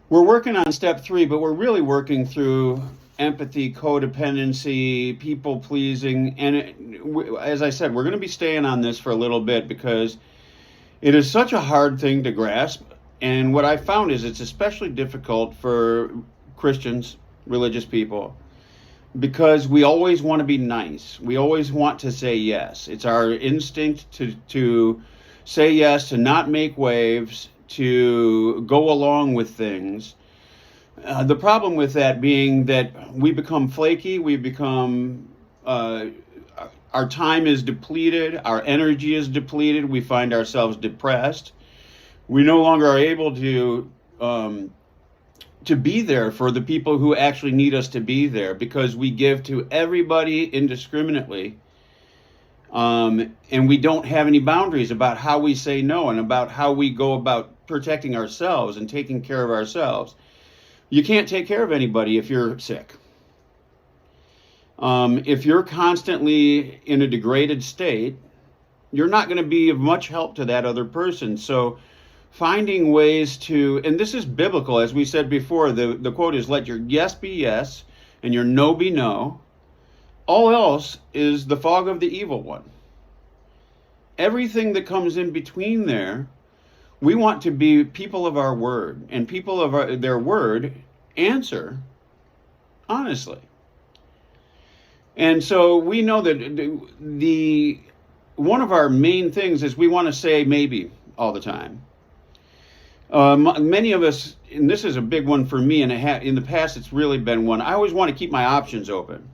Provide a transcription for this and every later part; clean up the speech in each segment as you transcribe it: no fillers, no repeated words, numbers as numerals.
We're working on step 3, but we're really working through empathy, codependency, people pleasing. And as I said, we're going to be staying on this for a little bit because it is such a hard thing to grasp. And what I found is it's especially difficult for Christians, religious people, because we always want to be nice. We always want to say yes. It's our instinct to say yes, to not make waves, to go along with things. The problem with that being that we become flaky, we become, our time is depleted, our energy is depleted, we find ourselves depressed. We no longer are able to be there for the people who actually need us to be there because we give to everybody indiscriminately. And we don't have any boundaries about how we say no and about how we go about protecting ourselves and taking care of ourselves. You can't take care of anybody if you're sick. If you're constantly in a degraded state, you're not going to be of much help to that other person. So finding ways to, and this is biblical, as we said before, the quote is, let your yes be yes and your no be no. All else is the fog of the evil one. Everything that comes in between there, we want to be people of our word, and people of their word answer honestly. And so we know that one of our main things is we want to say maybe all the time. Many of us, and this is a big one for me, and in the past it's really been one, I always want to keep my options open.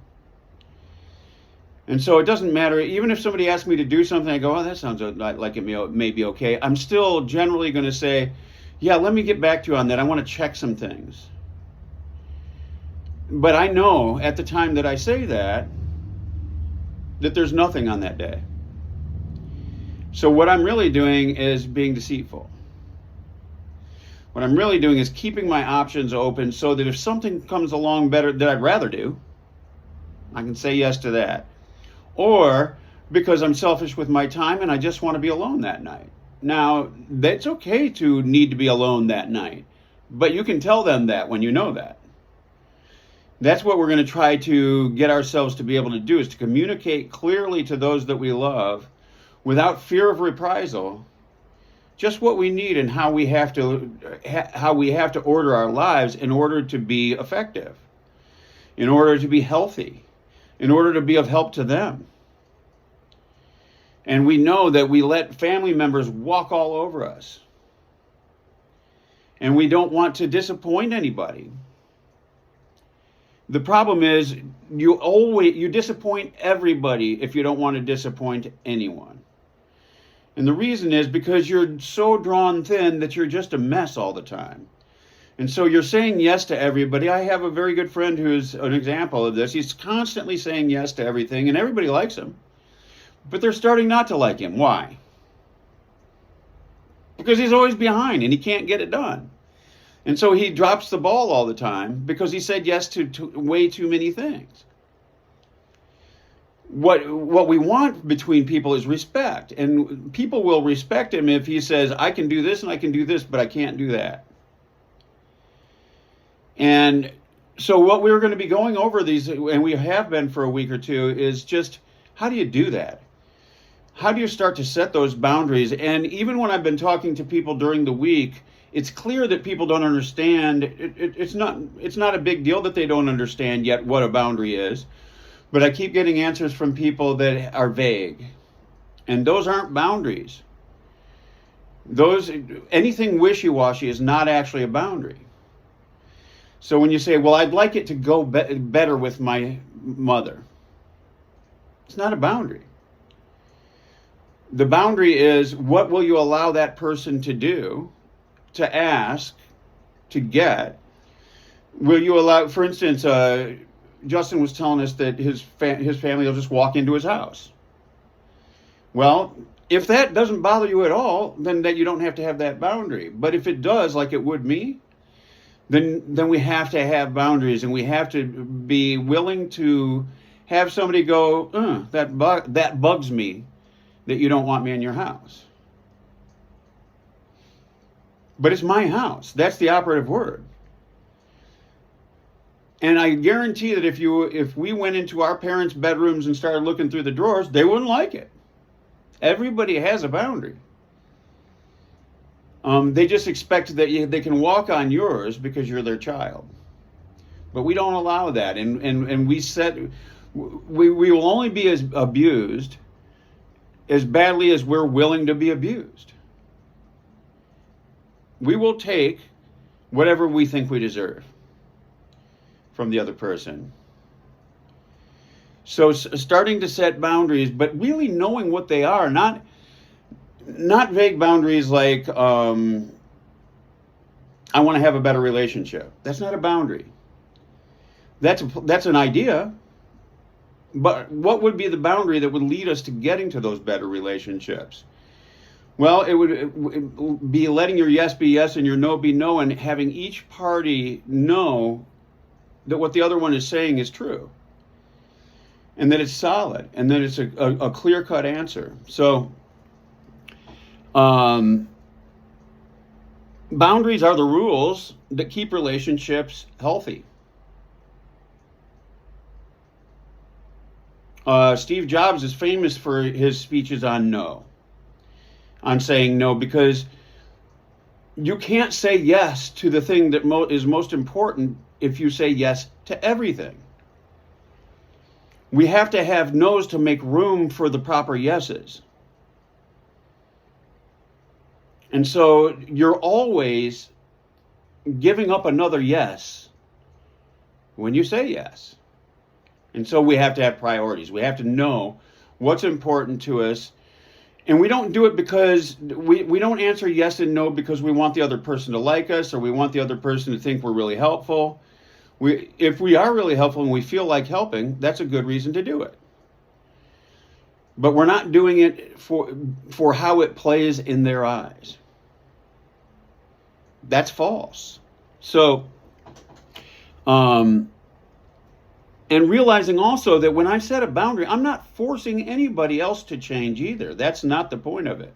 And so it doesn't matter, even if somebody asks me to do something, I go, oh, that sounds like it may be okay. I'm still generally going to say, yeah, let me get back to you on that. I want to check some things. But I know at the time that I say that there's nothing on that day. So what I'm really doing is being deceitful. What I'm really doing is keeping my options open so that if something comes along better that I'd rather do, I can say yes to that. Or because I'm selfish with my time and I just want to be alone that night. Now, that's okay to need to be alone that night, but you can tell them that when you know that. That's what we're going to try to get ourselves to be able to do, is to communicate clearly to those that we love without fear of reprisal, just what we need and how we have to order our lives in order to be effective, in order to be healthy, in order to be of help to them. And we know that we let family members walk all over us. And we don't want to disappoint anybody. The problem is you disappoint everybody if you don't want to disappoint anyone. And the reason is because you're so drawn thin that you're just a mess all the time. And so you're saying yes to everybody. I have a very good friend who's an example of this. He's constantly saying yes to everything, and everybody likes him. But they're starting not to like him. Why? Because he's always behind and he can't get it done. And so he drops the ball all the time because he said yes to way too many things. What we want between people is respect. And people will respect him if he says, I can do this and I can do this, but I can't do that. And so what we're going to be going over these, and we have been for a week or two, is just how do you do that? How do you start to set those boundaries? And even when I've been talking to people during the week, it's clear that people don't understand. It's not a big deal that they don't understand yet what a boundary is. But I keep getting answers from people that are vague. And those aren't boundaries. Anything wishy-washy is not actually a boundary. So when you say, well, I'd like it to go better with my mother, it's not a boundary. The boundary is, what will you allow that person to do, to ask, to get? Will you allow, for instance, Justin was telling us that his family will just walk into his house. Well, if that doesn't bother you at all, then that you don't have to have that boundary. But if it does, like it would me, then we have to have boundaries, and we have to be willing to have somebody go, that bugs me that you don't want me in your house. But it's my house. That's the operative word. And I guarantee that if we went into our parents' bedrooms and started looking through the drawers, they wouldn't like it. Everybody has a boundary. They just expect that they can walk on yours because you're their child. But we don't allow that. And we will only be as abused as badly as we're willing to be abused. We will take whatever we think we deserve from the other person. So starting to set boundaries, but really knowing what they are, not vague boundaries like, I want to have a better relationship. That's not a boundary. That's an idea. But what would be the boundary that would lead us to getting to those better relationships? Well, it would be letting your yes be yes and your no be no, and having each party know that what the other one is saying is true, and that it's solid, and that it's a clear-cut answer. So boundaries are the rules that keep relationships healthy. Steve Jobs is famous for his speeches on no, on saying no, because you can't say yes to the thing that is most important if you say yes to everything. We have to have no's to make room for the proper yeses. And so you're always giving up another yes when you say yes. And so we have to have priorities. We have to know what's important to us. And we don't do it because we don't answer yes and no because we want the other person to like us or we want the other person to think we're really helpful. If we are really helpful and we feel like helping, that's a good reason to do it. But we're not doing it for how it plays in their eyes. That's false. So, and realizing also that when I set a boundary, I'm not forcing anybody else to change either. That's not the point of it.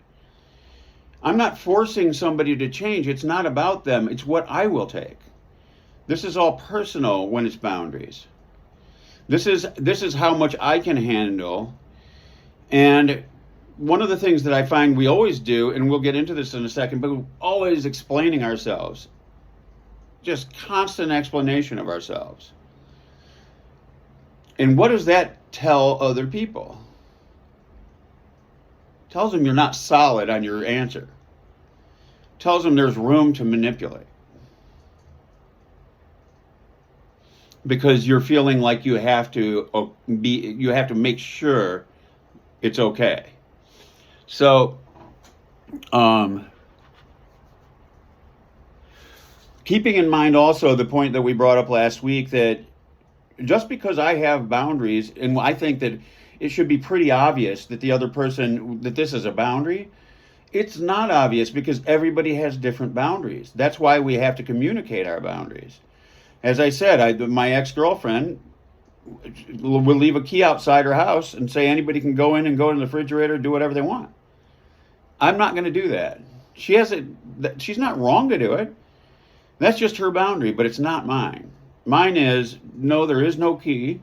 I'm not forcing somebody to change. It's not about them. It's what I will take. This is all personal when it's boundaries. This is how much I can handle. And one of the things that I find we always do, and we'll get into this in a second, but we're always explaining ourselves. Just constant explanation of ourselves. And what does that tell other people? It tells them you're not solid on your answer. It tells them there's room to manipulate. Because you're feeling like you have to make sure it's okay. So, keeping in mind also the point that we brought up last week that just because I have boundaries, and I think that it should be pretty obvious that the other person, that this is a boundary, it's not obvious because everybody has different boundaries. That's why we have to communicate our boundaries. As I said, my ex-girlfriend will leave a key outside her house and say anybody can go in and go in the refrigerator, do whatever they want. I'm not going to do that. She's not wrong to do it. That's just her boundary, but it's not mine. Mine is, no, there is no key,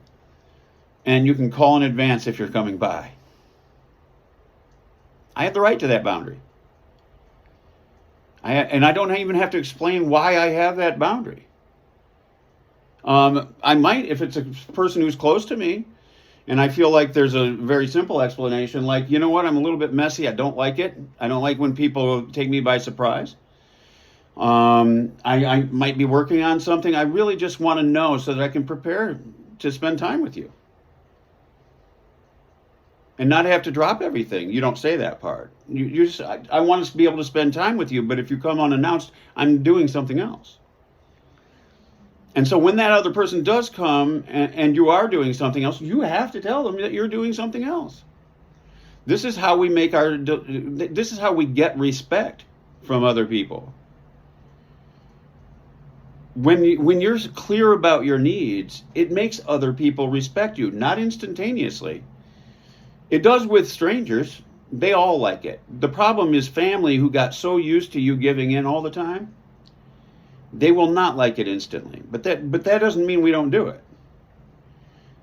and you can call in advance if you're coming by. I have the right to that boundary. And I don't even have to explain why I have that boundary. I might, if it's a person who's close to me, and I feel like there's a very simple explanation, like, you know what, I'm a little bit messy, I don't like it. I don't like when people take me by surprise. I might be working on something. I really just want to know so that I can prepare to spend time with you. And not have to drop everything. You don't say that part. You just, I want to be able to spend time with you, but if you come unannounced, I'm doing something else. And so when that other person does come and you are doing something else, you have to tell them that you're doing something else. This is how we this is how we get respect from other people. When you're clear about your needs, it makes other people respect you, not instantaneously. It does with strangers, They all like it. The problem is family who got so used to you giving in all the time, they will not like it instantly. But that doesn't mean we don't do it.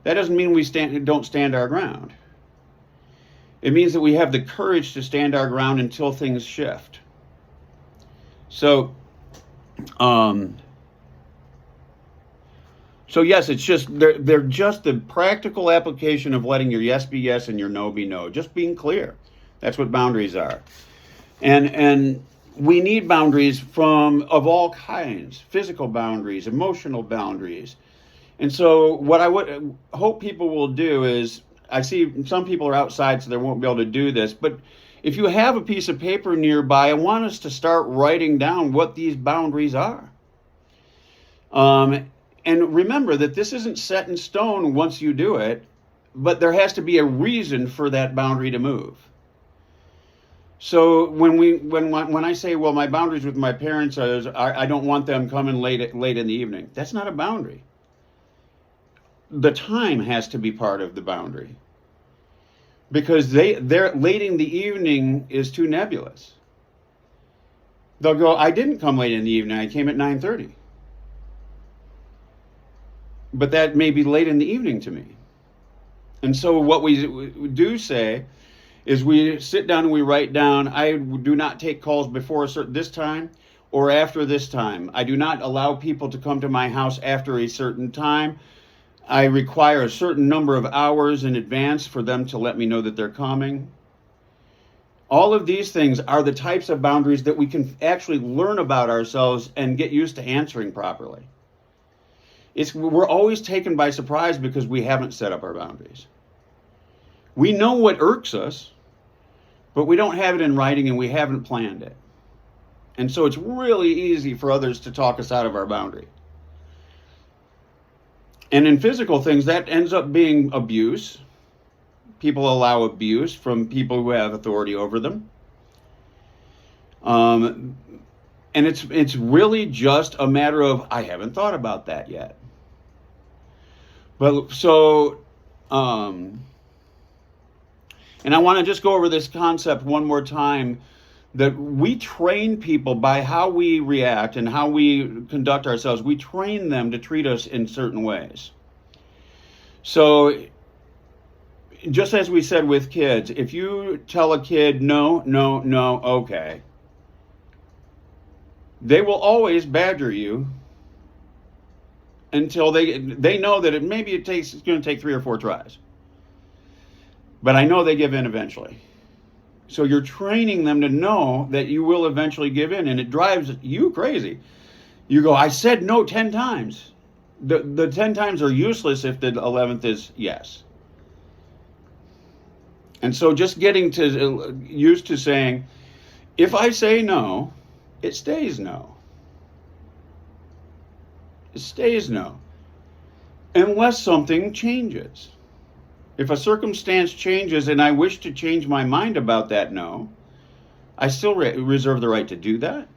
That doesn't mean we don't stand our ground. It means that we have the courage to stand our ground until things shift. So yes, it's just they're just the practical application of letting your yes be yes and your no be no. Just being clear. That's what boundaries are. And we need boundaries of all kinds, physical boundaries, emotional boundaries. And so what I would hope people will do is, I see some people are outside so they won't be able to do this, but if you have a piece of paper nearby, I want us to start writing down what these boundaries are. And remember that this isn't set in stone once you do it, but there has to be a reason for that boundary to move. So when I say, well, my boundaries with my parents are I don't want them coming late in the evening, that's not a boundary. The time has to be part of the boundary, because they're late in the evening is too nebulous. They'll go, I didn't come late in the evening, I came at 9:30. But that may be late in the evening to me. And so what we do say is we sit down and we write down, I do not take calls before this time or after this time. I do not allow people to come to my house after a certain time. I require a certain number of hours in advance for them to let me know that they're coming. All of these things are the types of boundaries that we can actually learn about ourselves and get used to answering properly. We're always taken by surprise because we haven't set up our boundaries. We know what irks us, but we don't have it in writing and we haven't planned it. And so it's really easy for others to talk us out of our boundary. And in physical things, that ends up being abuse. People allow abuse from people who have authority over them. And it's really just a matter of, I haven't thought about that yet. But so, and I want to just go over this concept one more time, that we train people by how we react and how we conduct ourselves. We train them to treat us in certain ways. So just as we said with kids, if you tell a kid, no, no, no, okay, they will always badger you until they know that it's going to take 3 or 4 tries. But I know they give in eventually. So you're training them to know that you will eventually give in, and it drives you crazy. You go, I said no 10 times. The 10 times are useless if the 11th is yes. And so just getting used to saying, if I say no, it stays no. It stays no. Unless something changes. If a circumstance changes and I wish to change my mind about that no, I still reserve the right to do that.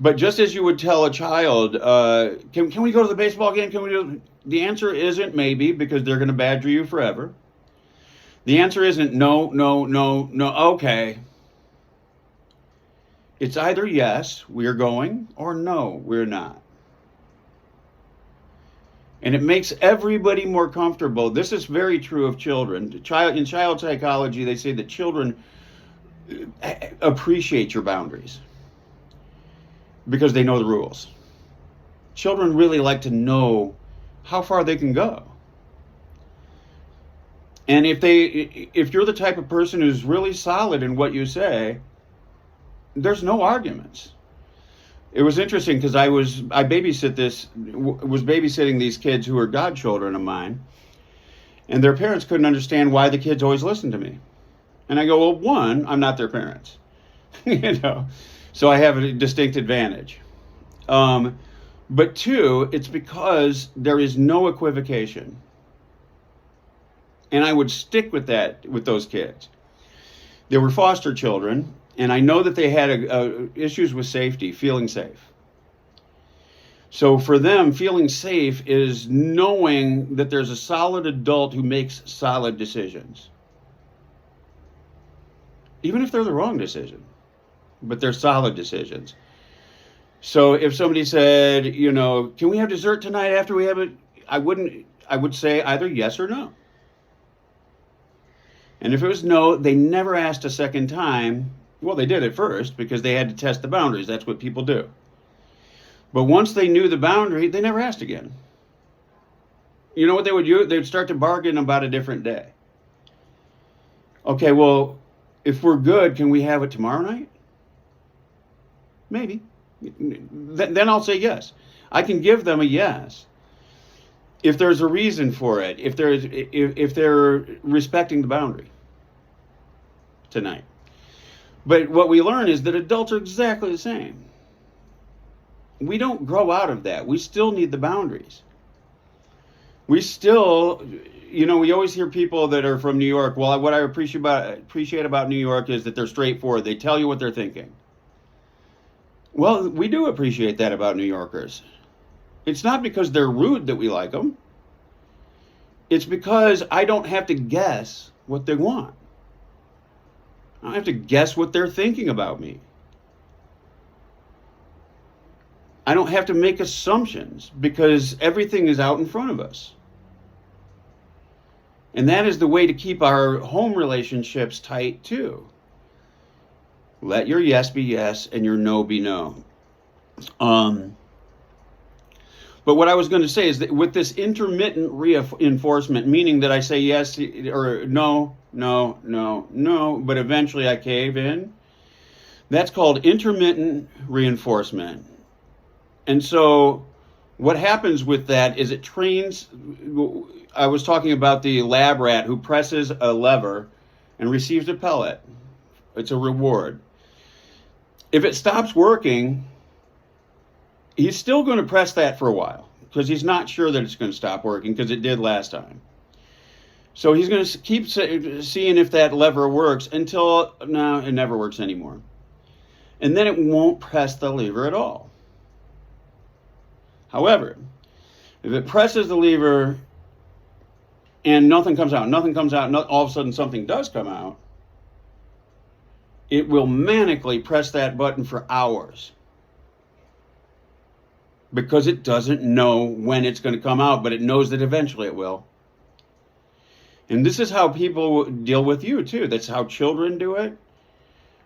But just as you would tell a child, can we go to the baseball game? The answer isn't maybe, because they're going to badger you forever. The answer isn't no, no, no, no, okay. It's either yes, we're going, or no, we're not. And it makes everybody more comfortable. This is very true of children. In child psychology, they say that children appreciate your boundaries because they know the rules. Children really like to know how far they can go. And if you're the type of person who's really solid in what you say, there's no arguments. It was interesting because I was babysitting these kids who were godchildren of mine, and their parents couldn't understand why the kids always listened to me. And I go, well, one, I'm not their parents, so I have a distinct advantage. But two, it's because there is no equivocation. And I would stick with that with those kids. They were foster children, and I know that they had issues with safety, feeling safe. So for them, feeling safe is knowing that there's a solid adult who makes solid decisions. even if they're the wrong decision, but they're solid decisions. So if somebody said, can we have dessert tonight after we have it? I would say either yes or no. And if it was no, they never asked a second time. Well, they did at first because they had to test the boundaries. That's what people do. But once they knew the boundary, they never asked again. You know what they would do? They would start to bargain about a different day. Okay, well, if we're good, can we have it tomorrow night? Maybe. Then I'll say yes. I can give them a yes if there's a reason for it, if they're respecting the boundary tonight. But what we learn is that adults are exactly the same. We don't grow out of that. We still need the boundaries. We still, we always hear people that are from New York. Well, what I appreciate about New York is that they're straightforward. They tell you what they're thinking. Well, we do appreciate that about New Yorkers. It's not because they're rude that we like them. It's because I don't have to guess what they want. I don't have to guess what they're thinking about me. I don't have to make assumptions because everything is out in front of us. And that is the way to keep our home relationships tight too. Let your yes be yes and your no be no. But what I was going to say is that with this intermittent reinforcement, meaning that I say yes or no, but eventually I cave in, that's called intermittent reinforcement. And so what happens with that is it trains. I was talking about the lab rat who presses a lever and receives a pellet. It's a reward. If it stops working, he's still going to press that for a while because he's not sure that it's going to stop working because it did last time. So he's going to keep seeing if that lever works until, no, it never works anymore. And then it won't press the lever at all. However, if it presses the lever and nothing comes out, all of a sudden something does come out, it will manically press that button for hours because it doesn't know when it's going to come out, but it knows that eventually it will. And this is how people deal with you too. That's how children do it.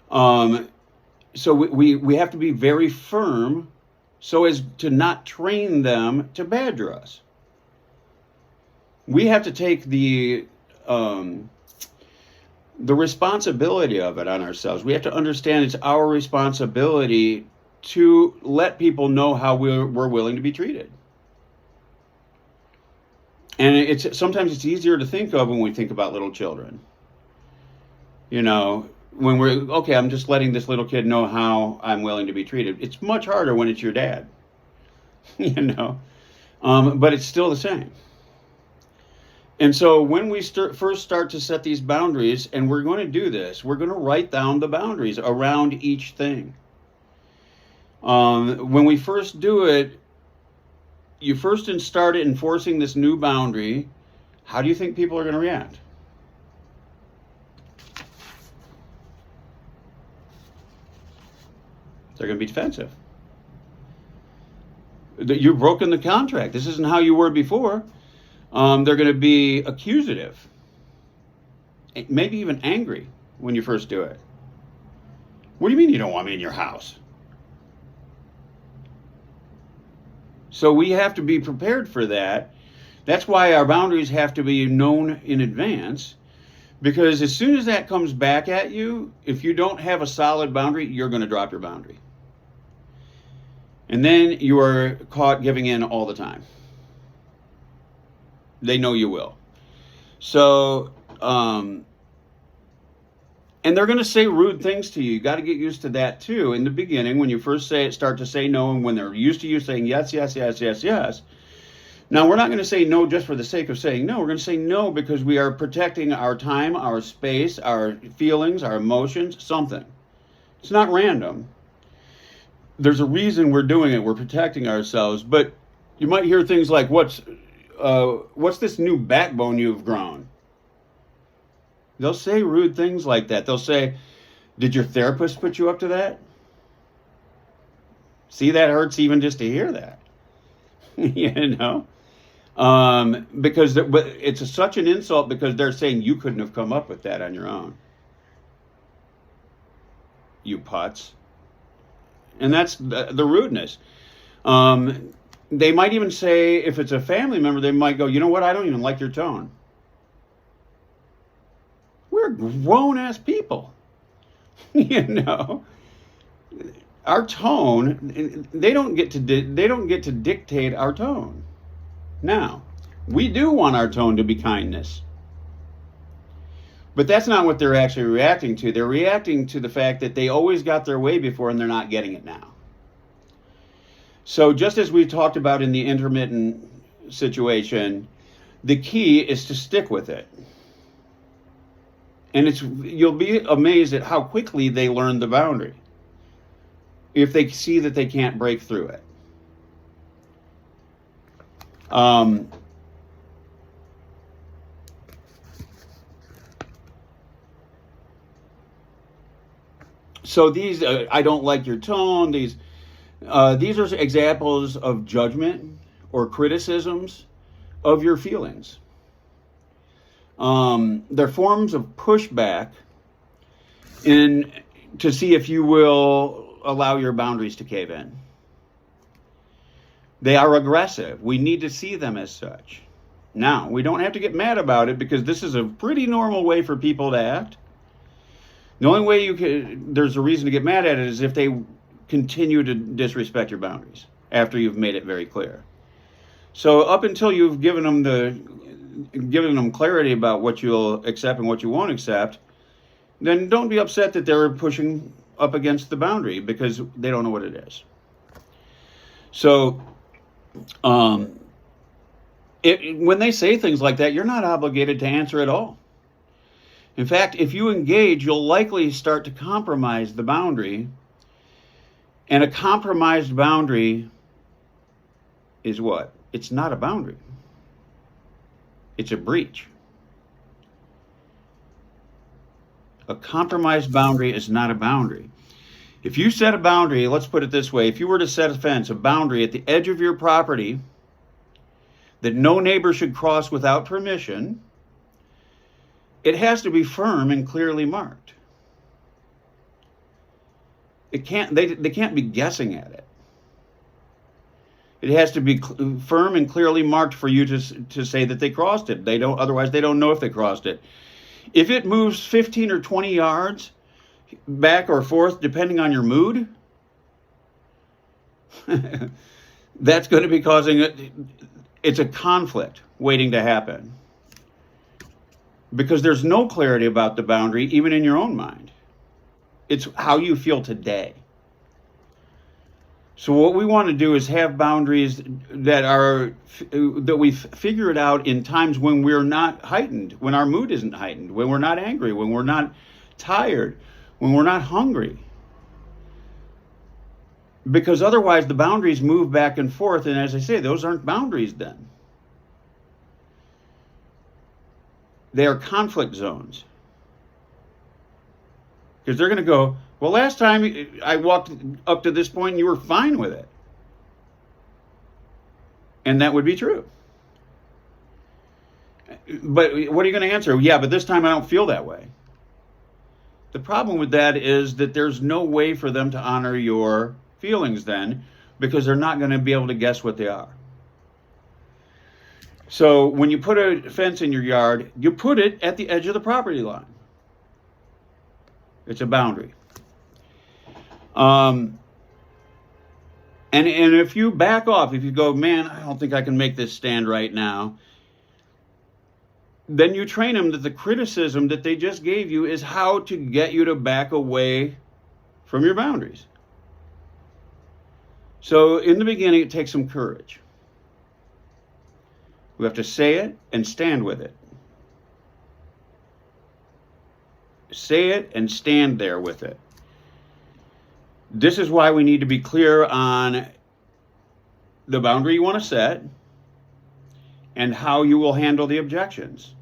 So we have to be very firm so as to not train them to badger us. We have to take the responsibility of it on ourselves. We have to understand it's our responsibility to let people know how we're willing to be treated. And sometimes it's easier to think of when we think about little children. When I'm just letting this little kid know how I'm willing to be treated. It's much harder when it's your dad, but it's still the same. And so when we first start to set these boundaries, and we're going to do this, we're going to write down the boundaries around each thing. When we first do it, you first start enforcing this new boundary. How do you think people are going to react? They're going to be defensive. You've broken the contract. This isn't how you were before. They're going to be accusative, maybe even angry when you first do it. What do you mean you don't want me in your house? So we have to be prepared for that. That's why our boundaries have to be known in advance, because as soon as that comes back at you, if you don't have a solid boundary, you're going to drop your boundary. And then you are caught giving in all the time. They know you will. So, and they're going to say rude things to you. You got to get used to that too. In the beginning, when you first start to say no, and when they're used to you saying yes, yes, yes, yes, yes. Now, we're not going to say no just for the sake of saying no. We're going to say no because we are protecting our time, our space, our feelings, our emotions, something. It's not random. There's a reason we're doing it. We're protecting ourselves. But you might hear things like, what's this new backbone you've grown? They'll say rude things like that. They'll say, Did your therapist put you up to that? See, that hurts even just to hear that. You know? Because but it's such an insult because they're saying you couldn't have come up with that on your own. You putz. And that's the rudeness. They might even say, if it's a family member, they might go, you know what, I don't even like your tone. We're grown-ass people. You know? Our tone, they don't get to dictate our tone. Now, we do want our tone to be kindness. But that's not what they're actually reacting to. They're reacting to the fact that they always got their way before and they're not getting it now. So just as we talked about in the intermittent situation, the key is to stick with it. And you'll be amazed at how quickly they learn the boundary if they see that they can't break through it. So these, I don't like your tone. These are examples of judgment or criticisms of your feelings. They're forms of pushback to see if you will allow your boundaries to cave in. They are aggressive. We need to see them as such. Now, we don't have to get mad about it because this is a pretty normal way for people to act. The only way there's a reason to get mad at it is if they continue to disrespect your boundaries after you've made it very clear. So up until you've given them clarity about what you'll accept and what you won't accept, then don't be upset that they're pushing up against the boundary because they don't know what it is. So when they say things like that, you're not obligated to answer at all. In fact, if you engage, you'll likely start to compromise the boundary. And a compromised boundary is what? It's not a boundary. It's a breach. A compromised boundary is not a boundary. If you set a boundary, let's put it this way, if you were to set a fence, a boundary at the edge of your property that no neighbor should cross without permission, it has to be firm and clearly marked. They can't be guessing at it. It has to be firm and clearly marked for you to say that they crossed it. Otherwise they don't know if they crossed it. If it moves 15 or 20 yards back or forth, depending on your mood, that's going to be it's a conflict waiting to happen. Because there's no clarity about the boundary, even in your own mind. It's how you feel today. So what we want to do is have boundaries that we've figured out in times when we're not heightened, when our mood isn't heightened, when we're not angry, when we're not tired, when we're not hungry. Because otherwise the boundaries move back and forth, and as I say, those aren't boundaries then. They are conflict zones. Because they're going to go, well, last time I walked up to this point and you were fine with it. And that would be true. But what are you going to answer? Yeah, but this time I don't feel that way. The problem with that is that there's no way for them to honor your feelings then, because they're not going to be able to guess what they are. So when you put a fence in your yard, you put it at the edge of the property line. It's a boundary. And if you back off, if you go, man, I don't think I can make this stand right now, then you train them that the criticism that they just gave you is how to get you to back away from your boundaries. So in the beginning, it takes some courage. We have to say it and stand with it. Say it and stand there with it. This is why we need to be clear on the boundary you want to set and how you will handle the objections.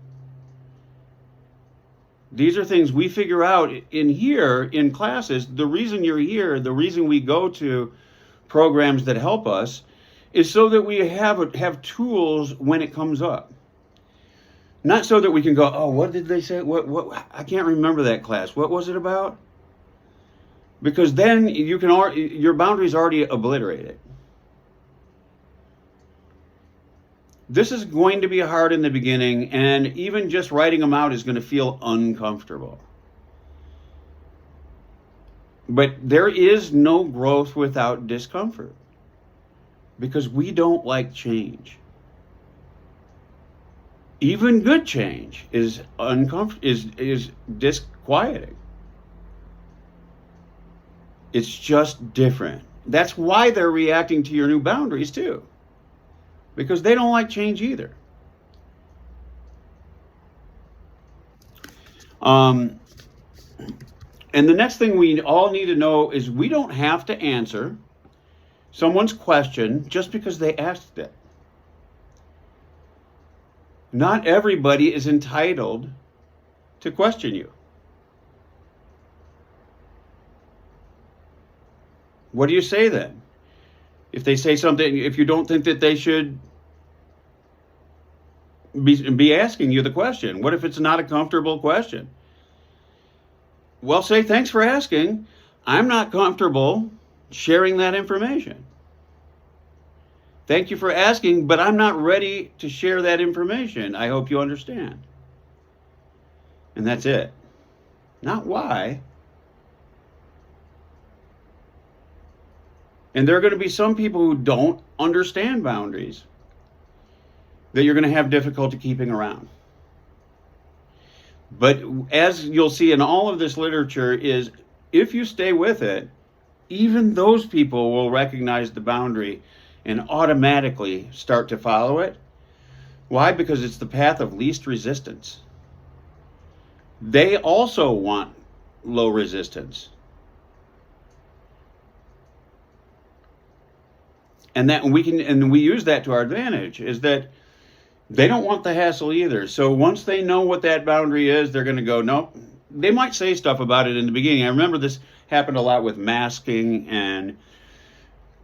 These are things we figure out in here in classes. The reason you're here, the reason we go to programs that help us, is so that we have tools when it comes up. Not so that we can go, oh, what did they say? What? I can't remember that class. What was it about? Because then your boundaries already obliterated. This is going to be hard in the beginning, and even just writing them out is going to feel uncomfortable. But there is no growth without discomfort, because we don't like change. Even good change is is disquieting. It's just different. That's why they're reacting to your new boundaries too, because they don't like change either. And the next thing we all need to know is we don't have to answer someone's question just because they asked it. Not everybody is entitled to question you. What do you say then? If they say something, if you don't think that they should be asking you the question, what if it's not a comfortable question? Well, say, thanks for asking. I'm not comfortable sharing that information. Thank you for asking, but I'm not ready to share that information. I hope you understand. And that's it. Not why. And there are going to be some people who don't understand boundaries that you're going to have difficulty keeping around. But as you'll see in all of this literature is, if you stay with it, even those people will recognize the boundary and automatically start to follow it. Why? Because it's the path of least resistance. They also want low resistance. And we use that to our advantage, is that they don't want the hassle either. So once they know what that boundary is, they're going to go, nope. They might say stuff about it in the beginning. I remember this happened a lot with masking and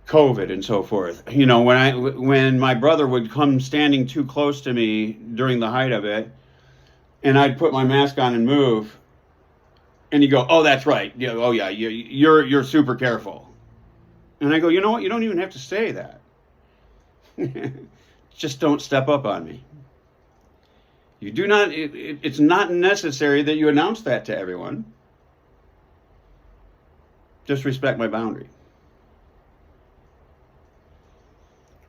COVID and so forth. You know, when my brother would come standing too close to me during the height of it, and I'd put my mask on and move, and he'd go, oh, that's right. Yeah, oh yeah, you're super careful. And I go, you know what? You don't even have to say that. Just don't step up on me. You do not, it's not necessary that you announce that to everyone. Just respect my boundary.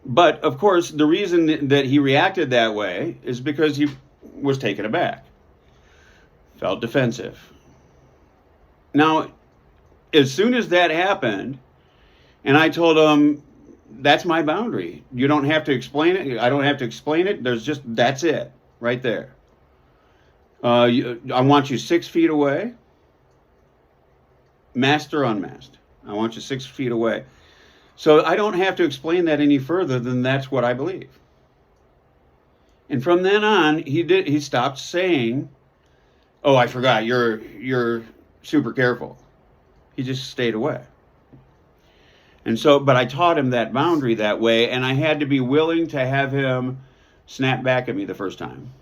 But of course, the reason that he reacted that way is because he was taken aback, felt defensive. Now, as soon as that happened, and I told him, that's my boundary. You don't have to explain it. I don't have to explain it. That's it, right there. I want you 6 feet away, masked or unmasked. I want you 6 feet away. So I don't have to explain that any further than that's what I believe. And from then on, he stopped saying, oh, I forgot, you're super careful. He just stayed away. And so, but I taught him that boundary that way, and I had to be willing to have him snap back at me the first time.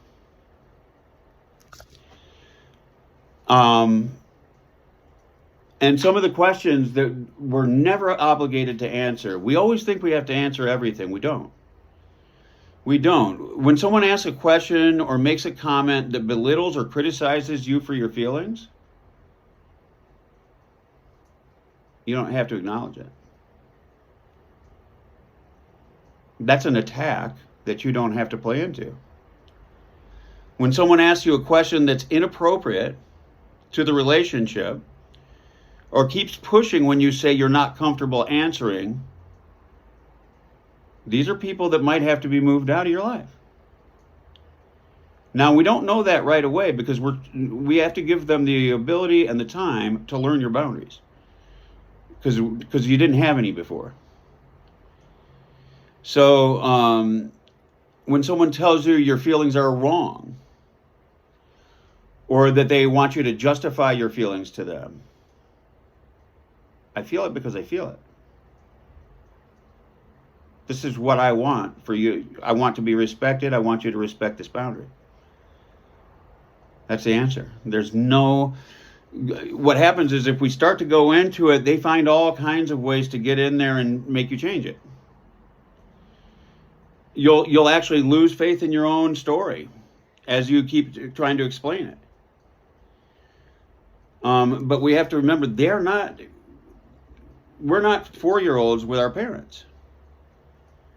And some of the questions that we're never obligated to answer, we always think we have to answer everything. We don't. We don't. When someone asks a question or makes a comment that belittles or criticizes you for your feelings, you don't have to acknowledge it. That's an attack that you don't have to play into. When someone asks you a question that's inappropriate to the relationship, or keeps pushing when you say you're not comfortable answering, these are people that might have to be moved out of your life. Now, we don't know that right away because we have to give them the ability and the time to learn your boundaries, because you didn't have any before. So when someone tells you your feelings are wrong, or that they want you to justify your feelings to them. I feel it because I feel it. This is what I want for you. I want to be respected. I want you to respect this boundary. That's the answer. There's no... What happens is if we start to go into it, they find all kinds of ways to get in there and make you change it. You'll actually lose faith in your own story as you keep trying to explain it. But we have to remember, we're not 4-year-olds with our parents.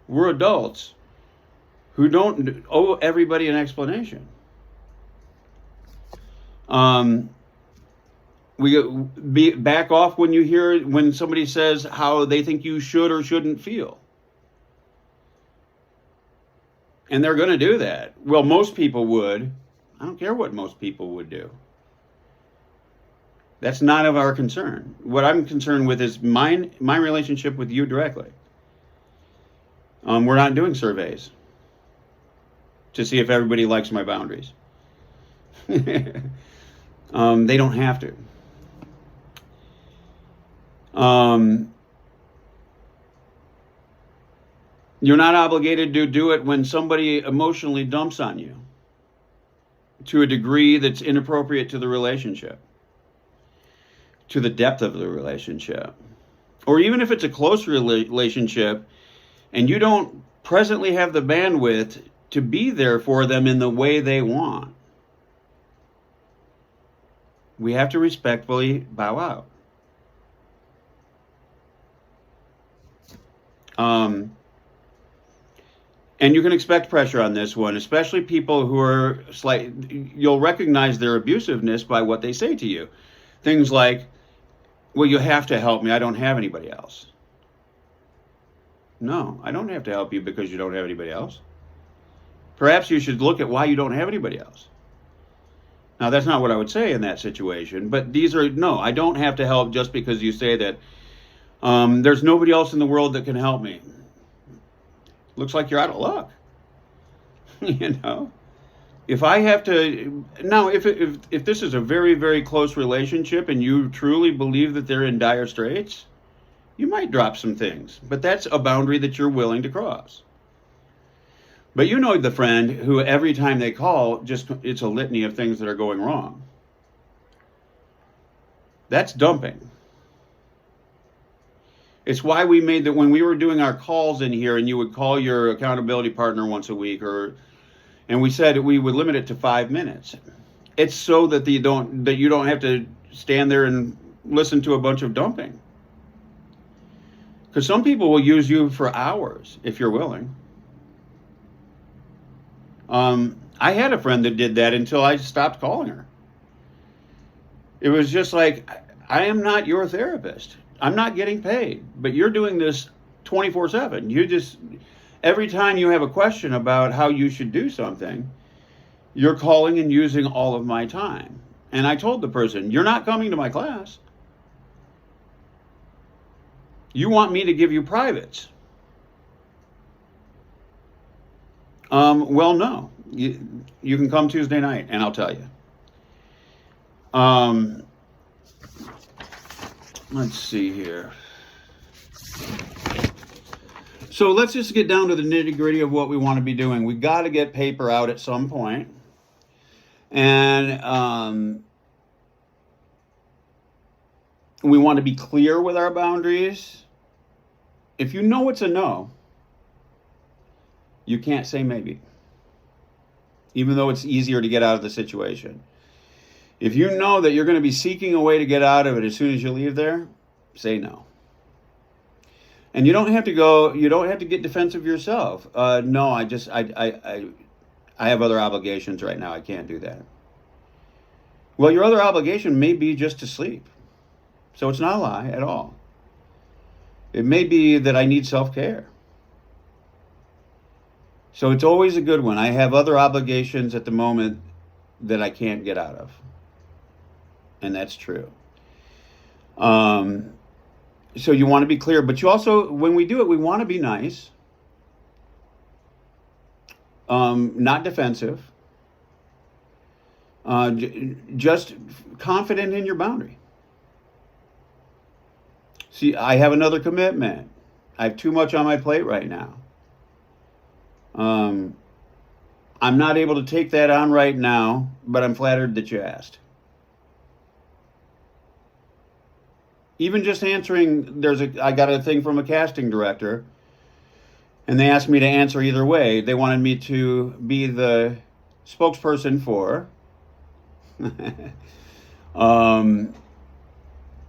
We're adults who don't owe everybody an explanation. Back off when somebody says how they think you should or shouldn't feel. And they're going to do that. Well, most people would. I don't care what most people would do. That's not of our concern. What I'm concerned with is my relationship with you directly. We're not doing surveys to see if everybody likes my boundaries. They don't have to. You're not obligated to do it when somebody emotionally dumps on you to a degree that's inappropriate to the relationship, to the depth of the relationship. Or even if it's a close relationship and you don't presently have the bandwidth to be there for them in the way they want, we have to respectfully bow out. And you can expect pressure on this one, especially people who are you'll recognize their abusiveness by what they say to you. Things like, well, you have to help me. I don't have anybody else. No, I don't have to help you because you don't have anybody else. Perhaps you should look at why you don't have anybody else. Now, that's not what I would say in that situation, but no, I don't have to help just because you say that. There's nobody else in the world that can help me. Looks like you're out of luck. If I have to, now if this is a very, very close relationship and you truly believe that they're in dire straits, you might drop some things, but that's a boundary that you're willing to cross. But you know the friend who every time they call, it's a litany of things that are going wrong. That's dumping. It's why we made that when we were doing our calls in here and you would call your accountability partner once a week, and we said we would limit it to 5 minutes. It's so that you don't have to stand there and listen to a bunch of dumping. Because some people will use you for hours if you're willing. I had a friend that did that until I stopped calling her. It was just like, I am not your therapist. I'm not getting paid, but you're doing this 24/7. Every time you have a question about how you should do something, you're calling and using all of my time. And I told the person, you're not coming to my class. You want me to give you privates. Well, no. You can come Tuesday night and I'll tell you. Let's see here. So let's just get down to the nitty-gritty of what we want to be doing. We got to get paper out at some point. And we want to be clear with our boundaries. If you know it's a no, you can't say maybe. Even though it's easier to get out of the situation. If you know that you're going to be seeking a way to get out of it as soon as you leave there, say no. And you don't have to get defensive yourself. No, I have other obligations right now. I can't do that. Well, your other obligation may be just to sleep. So it's not a lie at all. It may be that I need self-care. So it's always a good one. I have other obligations at the moment that I can't get out of. And that's true. So you want to be clear, but you also, when we do it, we want to be nice, not defensive. Just confident in your boundary. See, I have another commitment. I have too much on my plate right now. I'm not able to take that on right now, but I'm flattered that you asked. Even just answering, I got a thing from a casting director, and they asked me to answer either way. They wanted me to be the spokesperson for,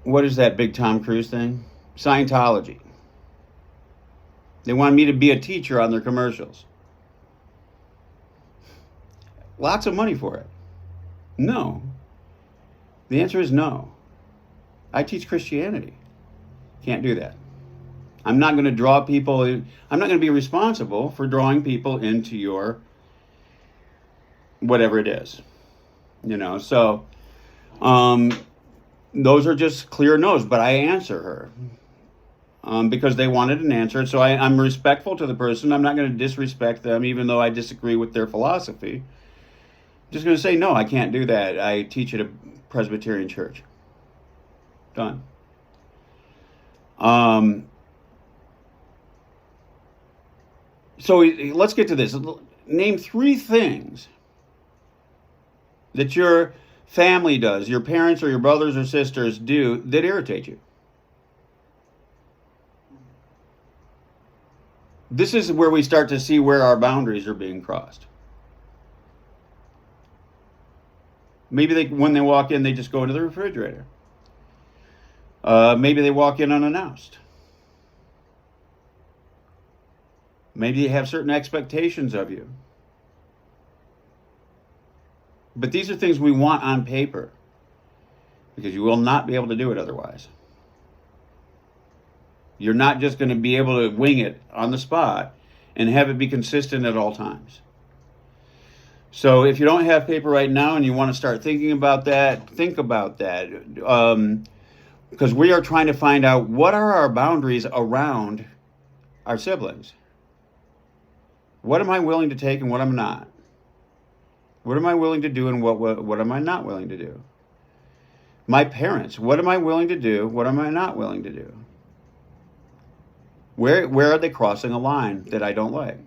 what is that big Tom Cruise thing? Scientology. They wanted me to be a teacher on their commercials. Lots of money for it. No. The answer is no. I teach Christianity. Can't do that. I'm not going to draw people in. I'm not going to be responsible for drawing people into your whatever it is. So those are just clear no's, but I answer her because they wanted an answer. So I'm respectful to the person. I'm not going to disrespect them, even though I disagree with their philosophy. Just going to say, no, I can't do that. I teach at a Presbyterian church. Done. So let's get to this. Name 3 things that your family does, your parents or your brothers or sisters do that irritate you. This is where we start to see where our boundaries are being crossed. Maybe when they walk in, they just go into the refrigerator. Maybe they walk in unannounced. Maybe they have certain expectations of you. But these are things we want on paper, because you will not be able to do it otherwise. You're not just going to be able to wing it on the spot and have it be consistent at all times. So if you don't have paper right now and you want to start thinking about that, think about that. Because we are trying to find out what are our boundaries around our siblings. What am I willing to take and what I'm not? What am I willing to do and what am I not willing to do? My parents, what am I willing to do? What am I not willing to do? Where are they crossing a line that I don't like?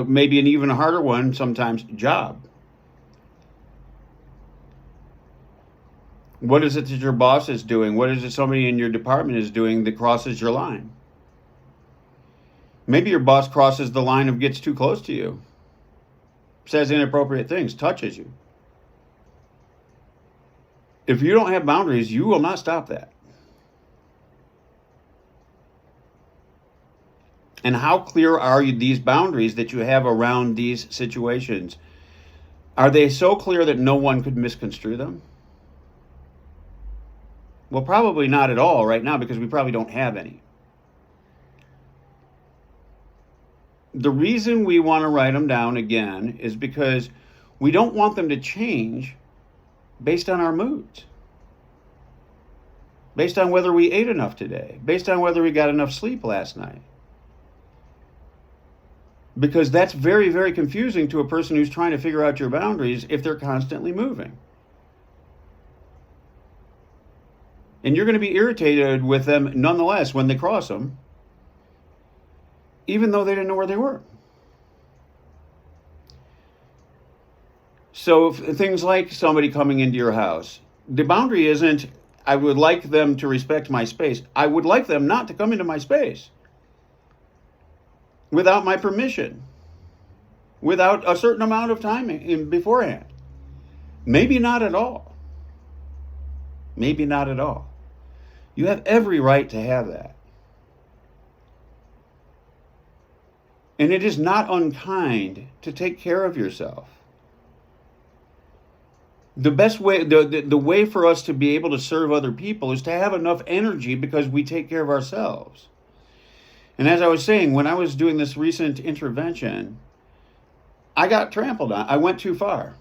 Maybe an even harder one sometimes, job. What is it that your boss is doing? What is it somebody in your department is doing that crosses your line? Maybe your boss crosses the line of gets too close to you, says inappropriate things, touches you. If you don't have boundaries, you will not stop that. And how clear are these boundaries that you have around these situations? Are they so clear that no one could misconstrue them? Well, probably not at all right now, because we probably don't have any. The reason we want to write them down again is because we don't want them to change based on our moods, based on whether we ate enough today, based on whether we got enough sleep last night. Because that's very, very confusing to a person who's trying to figure out your boundaries if they're constantly moving. And you're going to be irritated with them nonetheless when they cross them, even though they didn't know where they were. So things like somebody coming into your house, the boundary isn't, I would like them to respect my space. I would like them not to come into my space without my permission, without a certain amount of time beforehand. Maybe not at all. Maybe not at all. You have every right to have that. And it is not unkind to take care of yourself. The best way, the way for us to be able to serve other people is to have enough energy because we take care of ourselves. And as I was saying, when I was doing this recent intervention, I got trampled on. I went too far.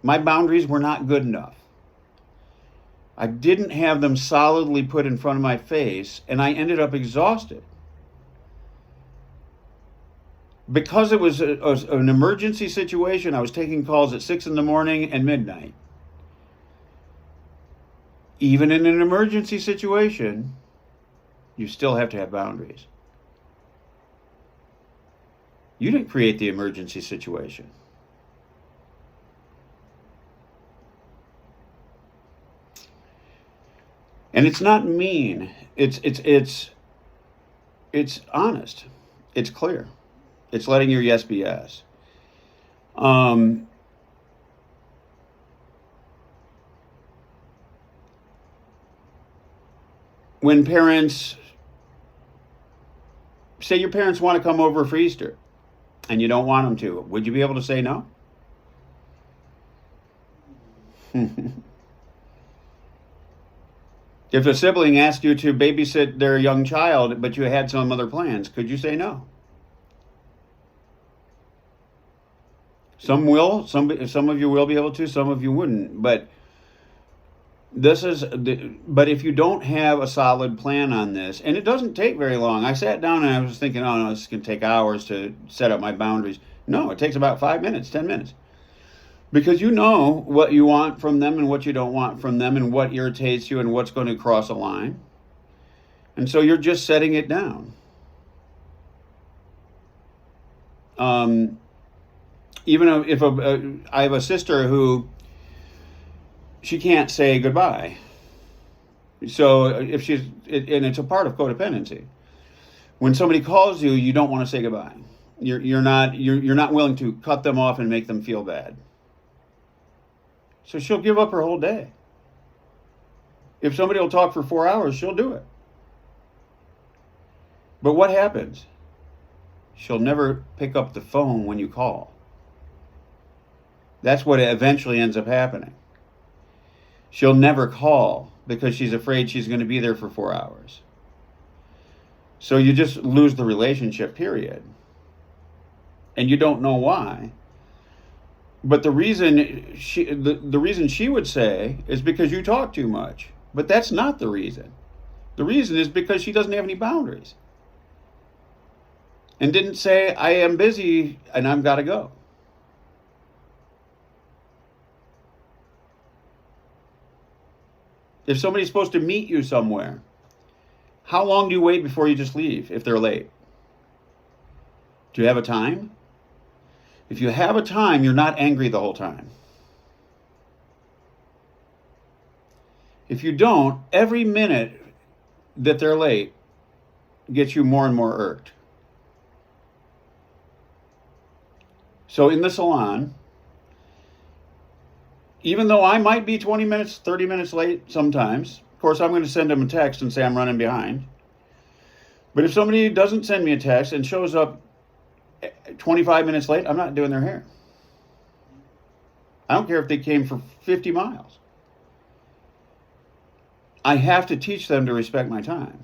My boundaries were not good enough. I didn't have them solidly put in front of my face, and I ended up exhausted. Because it was an emergency situation, I was taking calls at 6 in the morning and midnight. Even in an emergency situation, you still have to have boundaries. You didn't create the emergency situation. And it's not mean. It's honest. It's clear. It's letting your yes be yes. When parents say your parents want to come over for Easter and you don't want them to, would you be able to say no? If a sibling asked you to babysit their young child, but you had some other plans, could you say no? Some will, some of you will be able to, some of you wouldn't. But but if you don't have a solid plan on this, and it doesn't take very long. I sat down and I was thinking, oh no, this can take hours to set up my boundaries. No, it takes about 5 minutes, 10 minutes. Because you know what you want from them and what you don't want from them and what irritates you and what's going to cross a line. And so you're just setting it down. Even if I have a sister who she can't say goodbye. So if she's, and it's a part of codependency. When somebody calls you, you don't want to say goodbye. You're not willing to cut them off and make them feel bad. So she'll give up her whole day. If somebody will talk for 4 hours, she'll do it. But what happens? She'll never pick up the phone when you call. That's what eventually ends up happening. She'll never call because she's afraid she's going to be there for 4 hours. So you just lose the relationship, period. And you don't know why. But the reason she would say is because you talk too much. But that's not the reason. The reason is because she doesn't have any boundaries. And didn't say, I am busy and I've got to go. If somebody's supposed to meet you somewhere, how long do you wait before you just leave if they're late? Do you have a time? If you have a time, you're not angry the whole time. If you don't, every minute that they're late gets you more and more irked. So in the salon, even though I might be 20 minutes, 30 minutes late sometimes, of course, I'm going to send them a text and say I'm running behind. But if somebody doesn't send me a text and shows up 25 minutes late, I'm not doing their hair. I don't care if they came for 50 miles. I have to teach them to respect my time.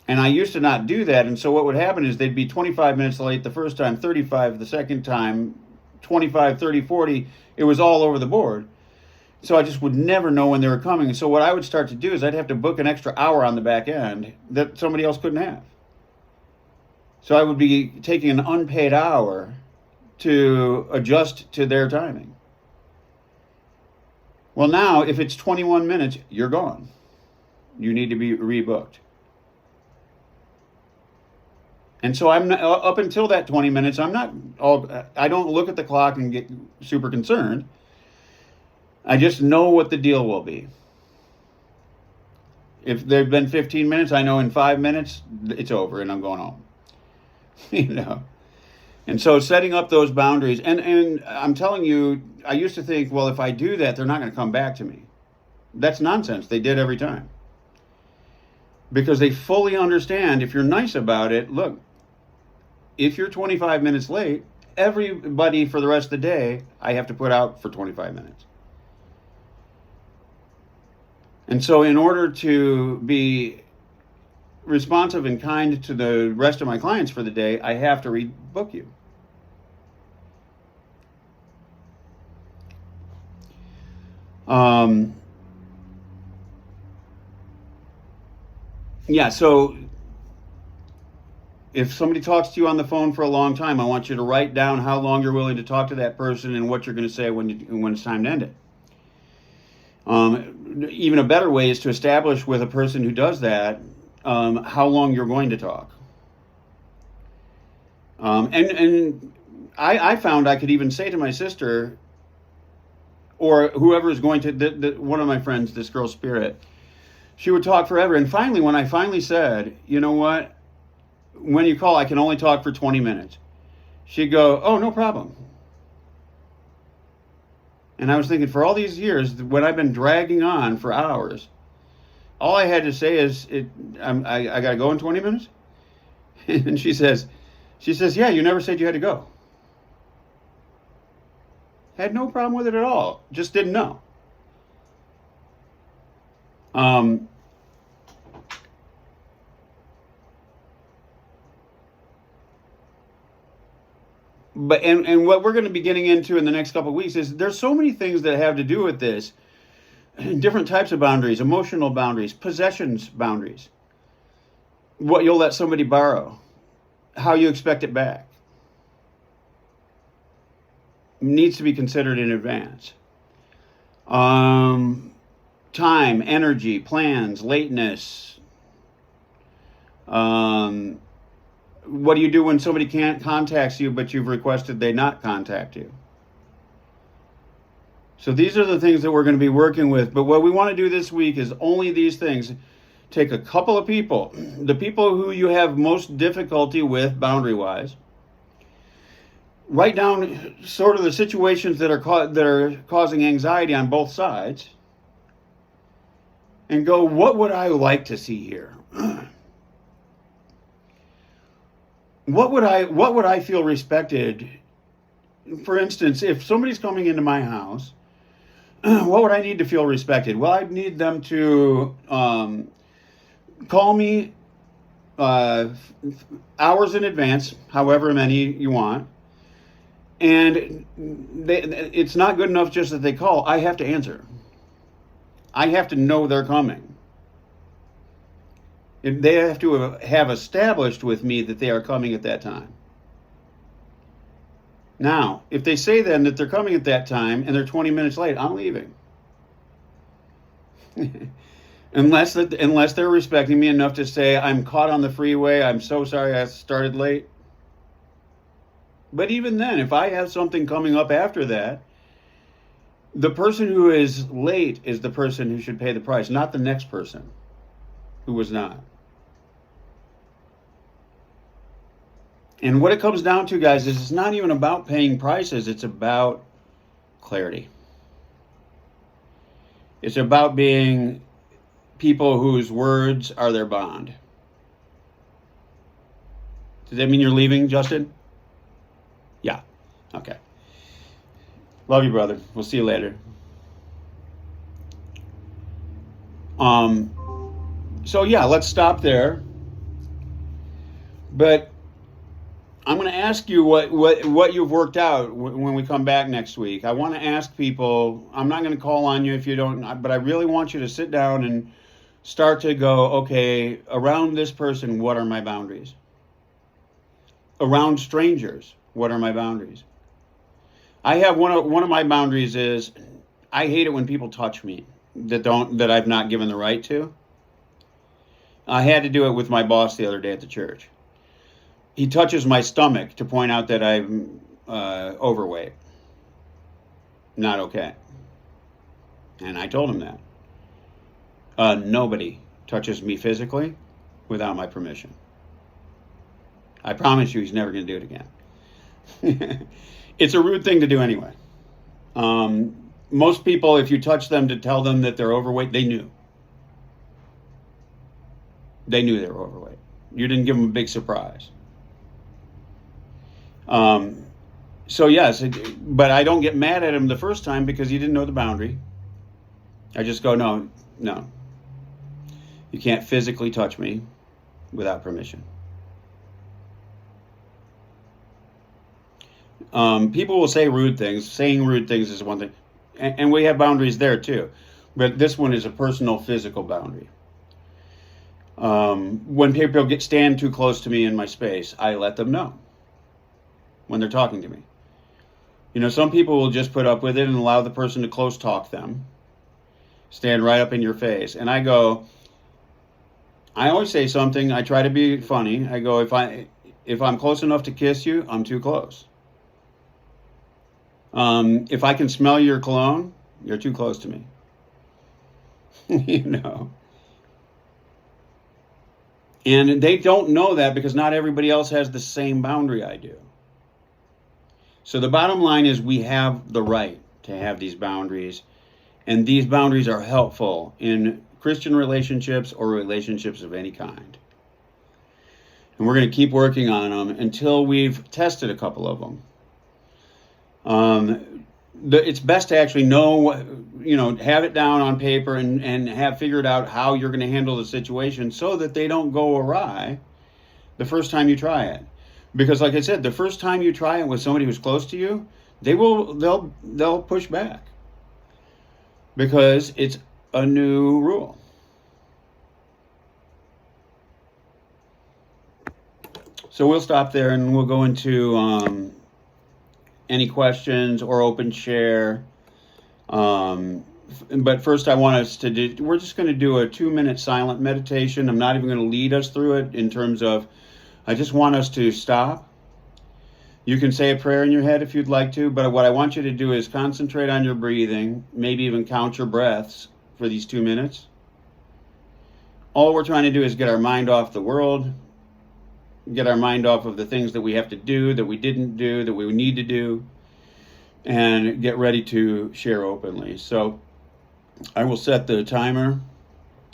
And I used to not do that. And so what would happen is they'd be 25 minutes late the first time, 35 the second time, 25, 30, 40. It was all over the board. So I just would never know when they were coming. And so what I would start to do is I'd have to book an extra hour on the back end that somebody else couldn't have. So I would be taking an unpaid hour to adjust to their timing. Well, now, if it's 21 minutes, you're gone. You need to be rebooked. And so I'm not, up until that 20 minutes, I don't look at the clock and get super concerned. I just know what the deal will be. If there've been 15 minutes, I know in 5 minutes, it's over and I'm going home. You know? And so setting up those boundaries, and I'm telling you, I used to think, well, if I do that, they're not going to come back to me. That's nonsense. They did every time. Because they fully understand, if you're nice about it, look, if you're 25 minutes late, everybody for the rest of the day, I have to put out for 25 minutes. And so in order to be responsive and kind to the rest of my clients for the day, I have to rebook you. Yeah, so if somebody talks to you on the phone for a long time, I want you to write down how long you're willing to talk to that person and what you're going to say when it's time to end it. Even a better way is to establish with a person who does that how long you're going to talk. And I found I could even say to my sister or whoever is going to, one of my friends, this girl Spirit, she would talk forever. And finally, when I finally said, you know what, when you call, I can only talk for 20 minutes. She'd go, oh, no problem. And I was thinking, for all these years, when I've been dragging on for hours, all I had to say is, I got to go in 20 minutes? And she says, yeah, you never said you had to go. Had no problem with it at all. Just didn't know. But what we're going to be getting into in the next couple of weeks is there's so many things that have to do with this. Different types of boundaries, emotional boundaries, possessions boundaries. What you'll let somebody borrow. How you expect it back. Needs to be considered in advance. Time, energy, plans, lateness. What do you do when somebody can't contacts you, but you've requested they not contact you? So these are the things that we're going to be working with. But what we want to do this week is only these things. Take a couple of people, the people who you have most difficulty with boundary-wise. Write down sort of the situations that are causing anxiety on both sides. And go, what would I like to see here? What would I feel respected? For instance, if somebody's coming into my house, what would I need to feel respected? Well, I'd need them to call me hours in advance, however many you want. And it's not good enough just that they call. I have to answer. I have to know they're coming. They have to have established with me that they are coming at that time. Now, if they say then that they're coming at that time and they're 20 minutes late, I'm leaving. unless they're respecting me enough to say, I'm caught on the freeway, I'm so sorry I started late. But even then, if I have something coming up after that, the person who is late is the person who should pay the price, not the next person who was not. And what it comes down to, guys, is it's not even about paying prices. It's about clarity. It's about being people whose words are their bond. Does that mean you're leaving, Justin? Yeah. Okay. Love you, brother. We'll see you later. So yeah, let's stop there. But I'm going to ask you what you've worked out when we come back next week. I want to ask people, I'm not going to call on you if you don't, but I really want you to sit down and start to go, okay, around this person, what are my boundaries? Around strangers, what are my boundaries? I have one of my boundaries is I hate it when people touch me that I've not given the right to. I had to do it with my boss the other day at the church. He touches my stomach to point out that I'm overweight. Not okay. And I told him that. Nobody touches me physically without my permission. I promise you he's never going to do it again. It's a rude thing to do anyway. Most people, if you touch them to tell them that they're overweight, they knew. They knew they were overweight. You didn't give them a big surprise. So yes, but I don't get mad at him the first time because he didn't know the boundary. I just go, no. You can't physically touch me without permission. People will say rude things. Saying rude things is one thing. And we have boundaries there too. But this one is a personal, physical boundary. When people stand too close to me in my space, I let them know when they're talking to me. Some people will just put up with it and allow the person to close talk them, stand right up in your face. And I always say something. I try to be funny. I go, if I'm close enough to kiss you, I'm too close. If I can smell your cologne, you're too close to me. And they don't know that because not everybody else has the same boundary I do. So the bottom line is we have the right to have these boundaries, and these boundaries are helpful in Christian relationships or relationships of any kind. And we're going to keep working on them until we've tested a couple of them. It's best to actually know, have it down on paper and have figured out how you're going to handle the situation so that they don't go awry the first time you try it. Because like I said, the first time you try it with somebody who's close to you, they'll push back because it's a new rule. So we'll stop there and we'll go into any questions or open share. But first I want us to we're just going to do a 2-minute silent meditation. I'm not even going to lead us through it in terms of, I just want us to stop. You can say a prayer in your head if you'd like to, but what I want you to do is concentrate on your breathing, maybe even count your breaths for these 2 minutes. All we're trying to do is get our mind off the world, get our mind off of the things that we have to do, that we didn't do, that we need to do, and get ready to share openly. So I will set the timer